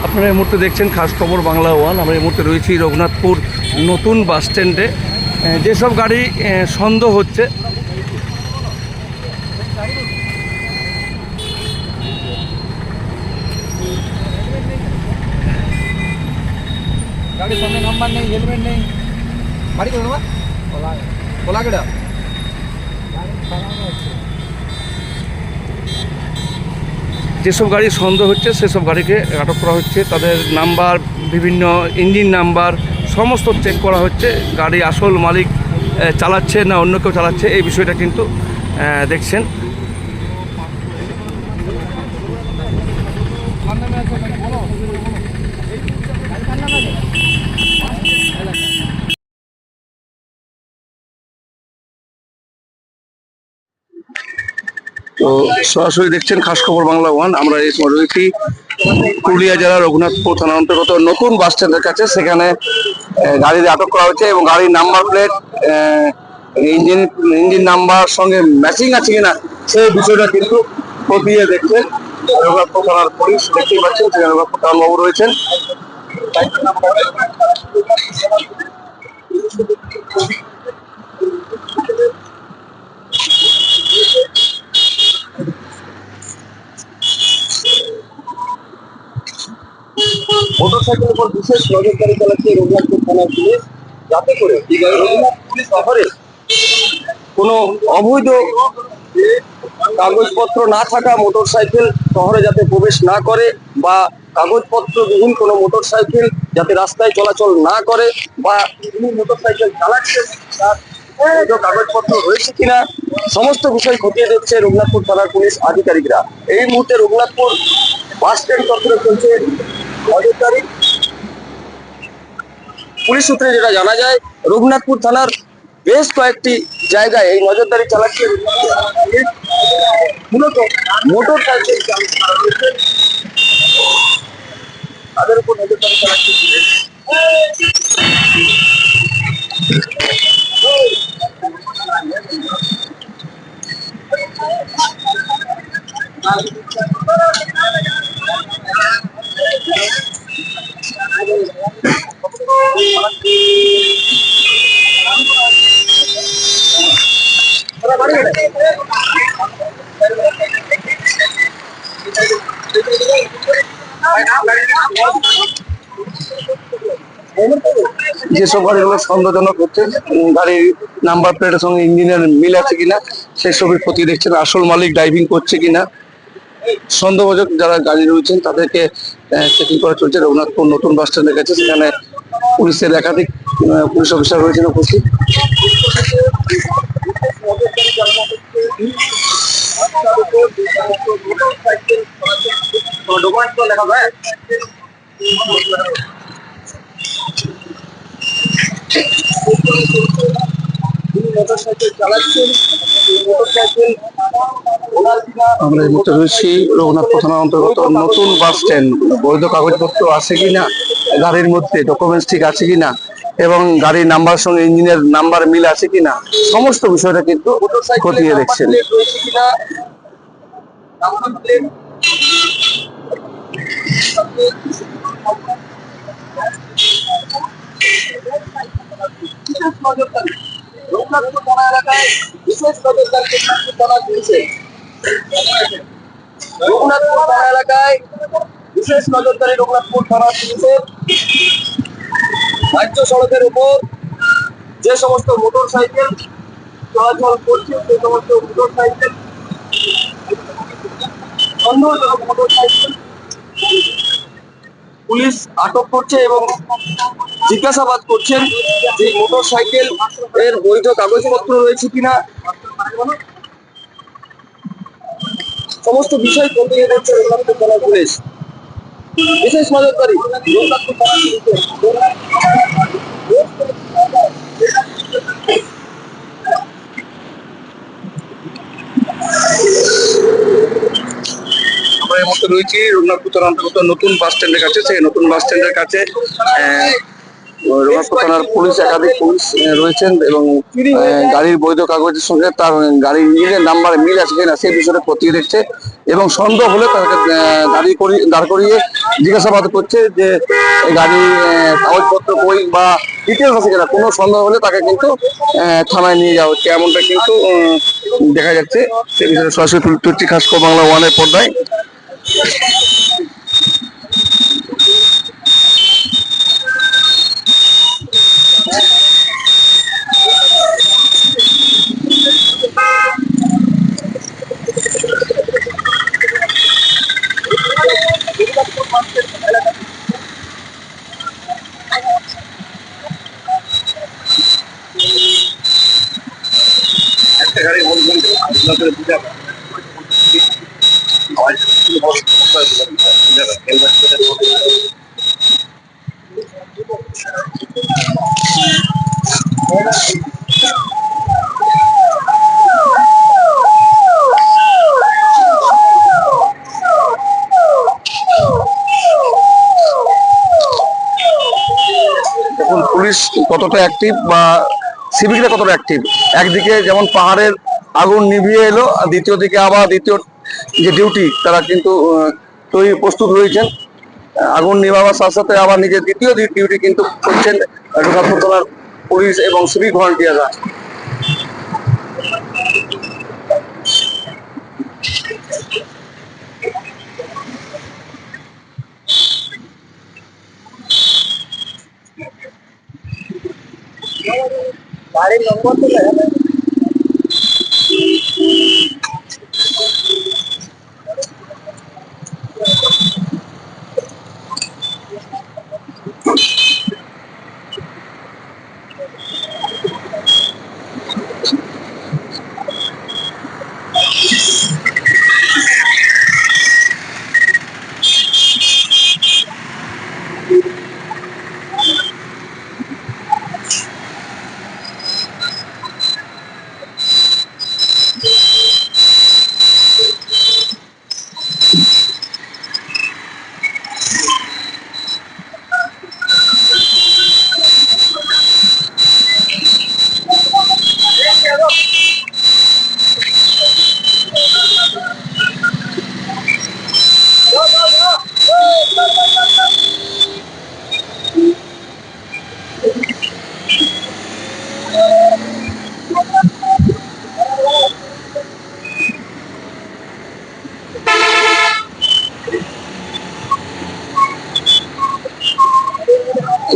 আপনারা এই মুহূর্তে দেখছেন খাস খবর বাংলা ওয়ান। আমরা এই মুহূর্তে রয়েছি রঘুনাথপুর নতুন বাস স্ট্যান্ডে। যেসব গাড়ি সন্দেহ হচ্ছে, गाड़ी सामने नंबर नहीं, हेलमेट नहीं, गाड़ी करो ना बोला केड़ा যেসব গাড়ি সন্দেহ হচ্ছে সেসব গাড়িকে আটক করা হচ্ছে। তাদের নাম্বার, বিভিন্ন ইঞ্জিন নাম্বার সমস্ত চেক করা হচ্ছে। গাড়ি আসল মালিক চালাচ্ছে না অন্য কেউ চালাচ্ছে, এই বিষয়টা কিন্তু দেখছেন। তো সরাসরি দেখছেন খাস খবর বাংলা ওয়ান। আমরা এই সময় রয়েছি পুরুলিয়া জেলার রঘুনাথপুর থানা অন্তর্গত নতুন বাস স্ট্যান্ডের কাছে। সেখানে গাড়ি আটক করা হচ্ছে এবং গাড়ির নাম্বার প্লেট, ইঞ্জিন নাম্বার সঙ্গে ম্যাচিং আছে কিনা সেই বিষয়টা কিন্তু খতিয়ে দেখছেন রঘুনাথপুর থানার পুলিশ। দেখতেই পাচ্ছেন সেখানে রঘুনাথপুর বাবু রয়েছেন। মোটরসাইকেলের উপর বিশেষ নজরদারি চালাচ্ছে রঘুনাথপুর থানার পুলিশ, যাতে করে রঘুনাথপুর শহরে কোনো অবৈধ কাগজপত্র না থাকা মোটরসাইকেল শহরে যাতে প্রবেশ না করে, বা কাগজপত্রবিহীন কোনো মোটরসাইকেল যাতে রাস্তায় চলাচল না করে, বা যিনি মোটরসাইকেল চালাচ্ছেন তার বৈধ কাগজপত্র রয়েছে কিনা সমস্ত বিষয় খতিয়ে দেখছে রঘুনাথপুর থানার পুলিশ আধিকারিকরা। এই মুহূর্তে রঘুনাথপুর বাস স্ট্যান্ড চত্বরে চলছে নজরদারি। পুলিশ সূত্রে যেটা জানা যায়, রঘুনাথপুর থানার বেশ কয়েকটি জায়গায় এই নজরদারি চালাচ্ছে। মূলত মোটর সাইকেল তাদের উপর নজরদারি চালাচ্ছে পুলিশ। যেসব গাড়িগুলো সন্দেহজনক হচ্ছে, গাড়ির নাম্বার প্লেটের সঙ্গে ইঞ্জিনের মিল আছে কিনা সেই সবই খতিয়ে দেখছেন। আসল মালিক ড্রাইভিং করছে কিনা, সন্দেহভাজন যারা গাড়ি রয়েছেন তাদেরকে চেকিং করা চলছে রঘুনাথপুর নতুন বাস স্ট্যান্ডের কাছে। সেখানে পুলিশের একাধিক পুলিশ অফিসার রয়েছেন উপস্থিত। আমরা এই মুহূর্তে রয়েছি রঘুনাথপুর থানার অন্তর্গত নতুন বাস স্ট্যান্ড। বৈধ কাগজপত্র আছে কিনা, গাড়ির মধ্যে ডকুমেন্টস ঠিক আছে কিনা, এবং গাড়ির নাম্বার সঙ্গে ইঞ্জিনের নাম্বার মিল আছে কিনা সমস্ত বিষয়টা কিন্তু খতিয়ে দেখছেন। রঘুনাথপুর থানা এলাকায় বিশেষ নজরদারি থানা দিয়েছে। রঘুনাথপুর থানা এলাকায় বিশেষ নজরদারি রঘুনাথপুর থানা দিয়েছে। রাজ্য সড়কের উপর যে সমস্ত মোটর সাইকেল চলাচল করছে সে সমস্ত মোটর সাইকেল, সন্দেহজনক মোটর সাইকেল পুলিশ আটক করছে এবং জিজ্ঞাসাবাদ করছেন যে মোটর সাইকেল এর বৈধ কাগজপত্র রয়েছে কিনা সমস্ত বিষয় খতিয়ে দেখছে রঘুনাথপুর থানা পুলিশ। বিশেষ নজরদারি রঘুনাথপুর থানা আমরা এই মুহূর্তে রয়েছি রঘুনাথপুর থানার অন্তর্গত নতুন বাস স্ট্যান্ডের কাছে। সেই নতুন বাস স্ট্যান্ডের কাছে রঘুনাথপুর থানার পুলিশ, একাধিক পুলিশ রয়েছেন এবং গাড়ির বৈধ কাগজের সঙ্গে তার গাড়ির ইঞ্জিনের নাম্বার মিল আছে কিনা সেই বিষয়ে খতিয়ে দেখছে এবং সন্দেহ হলে তাকে দাঁড় করিয়ে জিজ্ঞাসাবাদ করছে যে গাড়ি কাগজপত্র বই বা ডিটেলস আছে কিনা। কোনো সন্দেহ হলে তাকে কিন্তু থানায় নিয়ে যাওয়া হচ্ছে, এমনটা কিন্তু দেখা যাচ্ছে। সে বিষয়ে সরাসরি তুলছি খাস করে বাংলা ওয়ানের পর্দায়। একটা গাড়ি বলবেন এখন পুলিশ কতটা অ্যাক্টিভ বা সিভিকরা কতটা অ্যাক্টিভ, একদিকে যেমন পাহাড়ের আগুন নিভিয়ে এলো, আর দ্বিতীয় দিকে আবার দ্বিতীয় যে ডিউটি তারা কিন্তু প্রস্তুত রয়েছেন আগুন নিভাবার সাথে সাথে আবার নিজের দ্বিতীয় ডিউটি কিন্তু করছেন রঘুনাথপুর থানার পুলিশ এবং সিভিক ভলান্টিয়াররা। গাড়ির নম্বর তো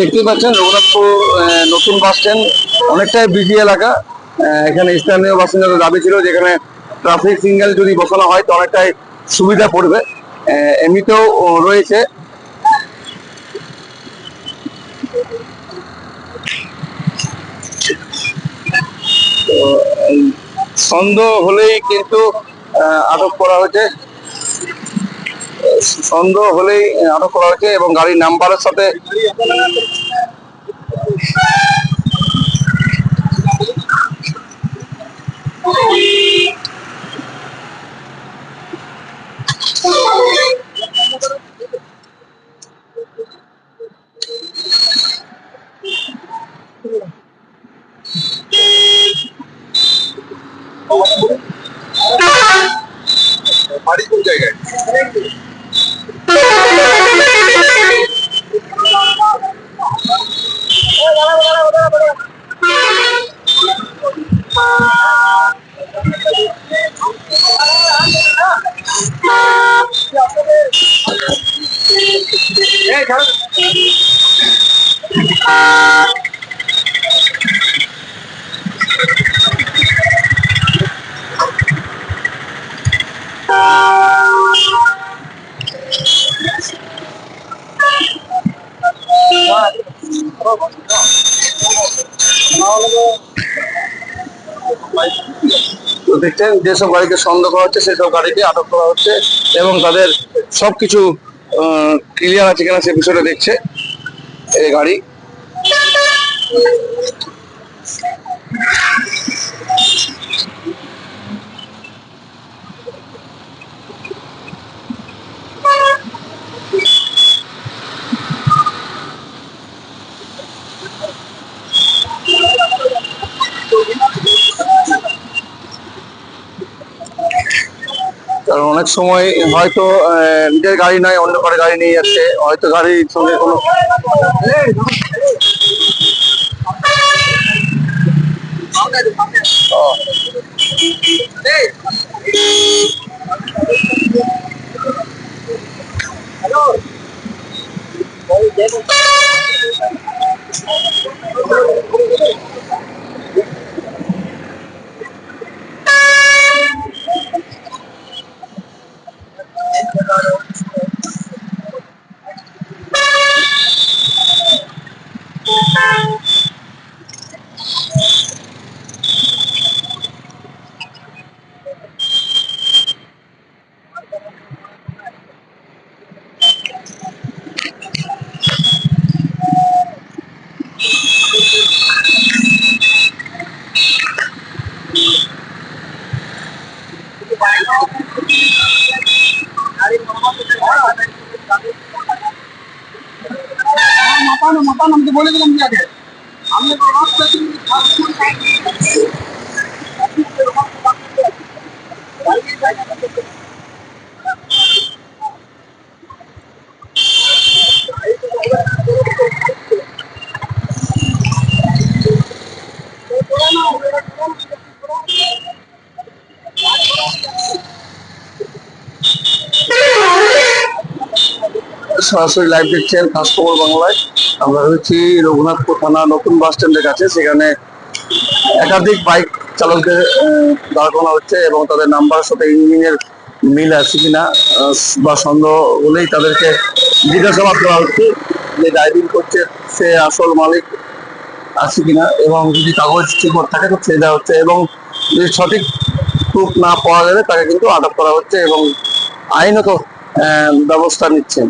দেখতে পাচ্ছেন রঘুনাথপুর নতুন বাস স্ট্যান্ড অনেকটাই বিজি এলাকা। এখানে স্থানীয় বাসিন্দাদের দাবি ছিল যেখানে ট্রাফিক সিগন্যাল যদি বসানো হয় তো অনেকটাই সুবিধা পড়বে। এমনিতেও রয়েছে তো সন্দেহ হলেই কিন্তু আটক করা হয়েছে, এবং গাড়ির নাম্বারের সাথে বাড়ি কোন জায়গায় দেখছেন যেসব গাড়িকে সন্দেহ করা হচ্ছে সেসব গাড়িকে আটক করা হচ্ছে এবং তাদের সবকিছু ক্লিয়ার আছে কিনা সে বিষয়টা দেখছে এই গাড়ি। সময় হয়তো নিজের গাড়ি নয় অন্য কারো গাড়ি নিয়ে যাচ্ছে, হয়তো গাড়ির সঙ্গে কোনো মাপান আমি তো বলে দিলাম কি আগে আমি সরাসরি লাইভ দেখছেন খাস খবর বাংলায়। আমরা রয়েছি রঘুনাথপুর থানা নতুন বাস স্ট্যান্ডের কাছে। সেখানে একাধিক বাইক চালকদের দাঁড় করানো হচ্ছে এবং তাদের নাম্বারের সাথে ইঞ্জিনের মিল আছে কিনা বা সন্দেহ হলেই তাদেরকে জিজ্ঞাসাবাদ করা হচ্ছে যে ড্রাইভিং করছে সে আসল মালিক আছে কিনা, এবং যদি কাগজ ঠিক থাকে তো ছেড়ে দেওয়া হচ্ছে, এবং যদি সঠিক প্রুফ না পাওয়া গেলে তাকে কিন্তু আটক করা হচ্ছে এবং আইনত ব্যবস্থা নিচ্ছেন।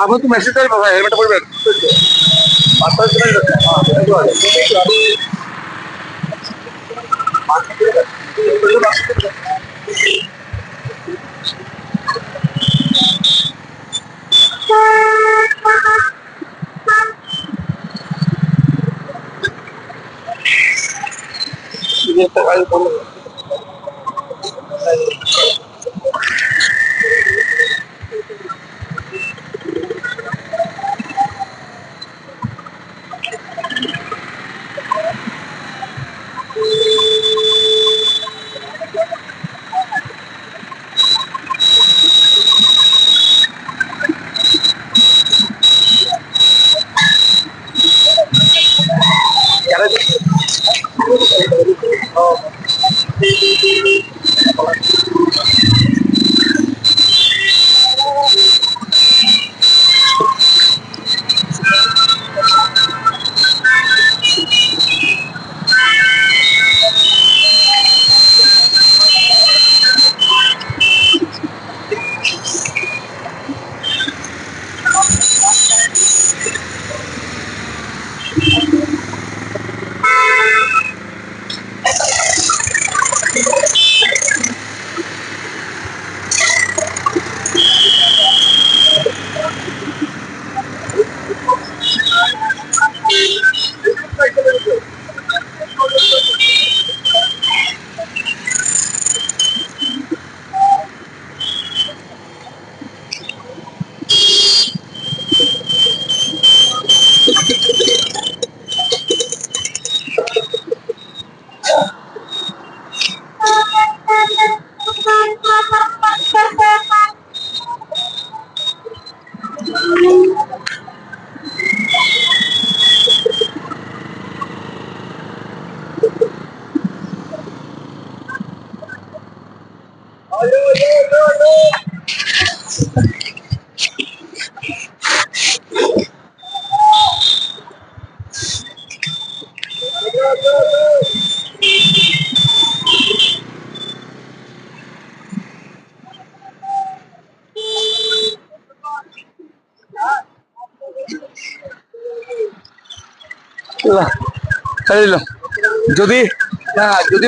আপনি তো মেসেজ দেবেন বাবা, হেলমেট পরবেন। ছেড়ে দিলাম। যদি যদি